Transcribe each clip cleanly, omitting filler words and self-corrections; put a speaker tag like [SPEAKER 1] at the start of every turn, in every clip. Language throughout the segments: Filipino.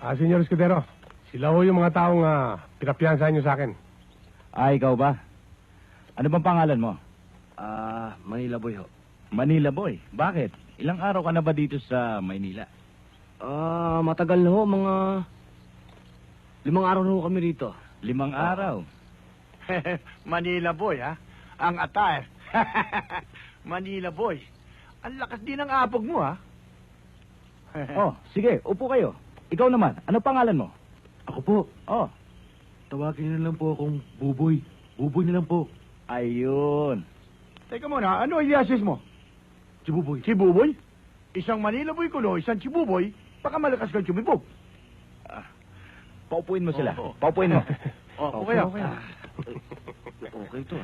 [SPEAKER 1] Senyor Escudero, sila ho yung mga taong pinapiyansahan nyo sa akin.
[SPEAKER 2] Ikaw ba? Ano bang pangalan mo?
[SPEAKER 3] Manila Boy ho.
[SPEAKER 2] Manila Boy. Bakit? Ilang araw ka na ba dito sa Maynila?
[SPEAKER 3] Matagal na ho, mga 5 araw na ho kami rito.
[SPEAKER 2] 5 araw.
[SPEAKER 4] Manila Boy, ha? Ang attire. Manila Boy. Ang lakas din ng apog mo, ha?
[SPEAKER 2] Sige, upo kayo. Ikaw naman, ano pangalan mo?
[SPEAKER 3] Ako po,
[SPEAKER 2] Oh,
[SPEAKER 3] tawagin na lang po akong Buboy. Buboy na lang po.
[SPEAKER 2] ayun.
[SPEAKER 4] Teka muna, ano i-assess mo?
[SPEAKER 3] Si Buboy.
[SPEAKER 4] Si Buboy? Isang Manila Boy kuno, isang si Buboy, baka malakas kang sumibog.
[SPEAKER 2] Paupuin mo sila.
[SPEAKER 4] Oo.
[SPEAKER 2] Paupuin mo.
[SPEAKER 4] Okay.
[SPEAKER 3] Okay to.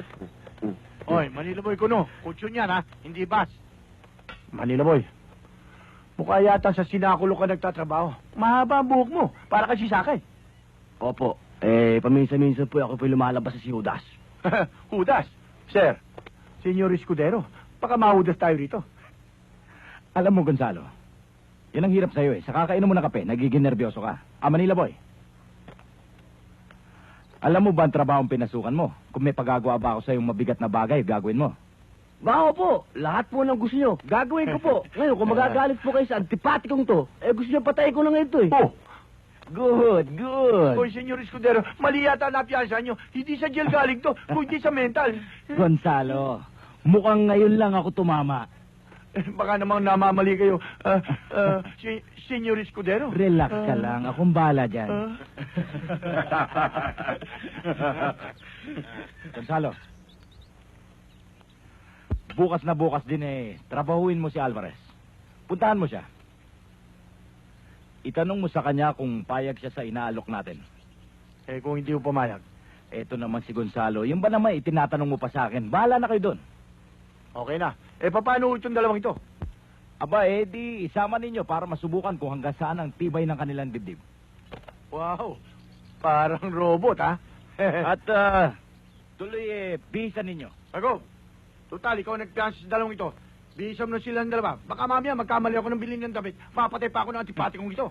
[SPEAKER 4] Oy, Manila Boy kuno, kutsyon yan, ha? Hindi bas.
[SPEAKER 1] Manila Boy.
[SPEAKER 4] Mukha yata sa sinakulo ka nagtatrabaho. Mahaba ang buhok mo, para kasi sakay.
[SPEAKER 3] Opo, paminsan-minsan po ako po lumalabas sa si Judas.
[SPEAKER 4] Hudas. Sir, Senyor Escudero, baka mahudas tayo rito.
[SPEAKER 2] Alam mo, Gonzalo, yan ang hirap sa'yo eh. Sa kakainom mo ng kape, nagiging nervyoso ka. Manila Boy. Alam mo ba ang trabaho ang pinasukan mo? Kung may pagagawa ba ako sa'yong mabigat na bagay, gagawin mo.
[SPEAKER 3] Bako po, lahat po ng gusto nyo, gagawin ko po. Ngayon, kung magagalit po kayo sa antipatikong to, gusto nyo patayin ko na ngayon to eh.
[SPEAKER 4] Oh,
[SPEAKER 2] Good.
[SPEAKER 4] Oy, Senyor Escudero, mali yata napiyansa nyo. Hindi sa jail galing to, kundi sa mental.
[SPEAKER 2] Gonzalo, mukhang ngayon lang ako tumama.
[SPEAKER 4] Baka namang namamali kayo. Senyor Escudero.
[SPEAKER 2] Relax ka lang, akong bahala dyan. Gonzalo, bukas na bukas din trabahuin mo si Alvarez. Puntahan mo siya. Itanong mo sa kanya kung payag siya sa inaalok natin.
[SPEAKER 4] Kung hindi mo pumayag.
[SPEAKER 2] Eto naman si Gonzalo, yung ba naman itinatanong mo pa sa akin? Bahala na kayo doon.
[SPEAKER 4] Okay na. Paano itong dalawang ito?
[SPEAKER 2] Aba, di isama ninyo para masubukan kung hanggang saan ang tibay ng kanilang dibdib.
[SPEAKER 4] Wow, parang robot, ha?
[SPEAKER 2] At, tuloy bisa ninyo.
[SPEAKER 4] Ako, total, ikaw nagpiyansa sa dalawang ito. Bisam na silang dalawa. Baka mamaya magkamali ako ng bilhin ng damit. Mapatay pa ako ng antipati kong ito.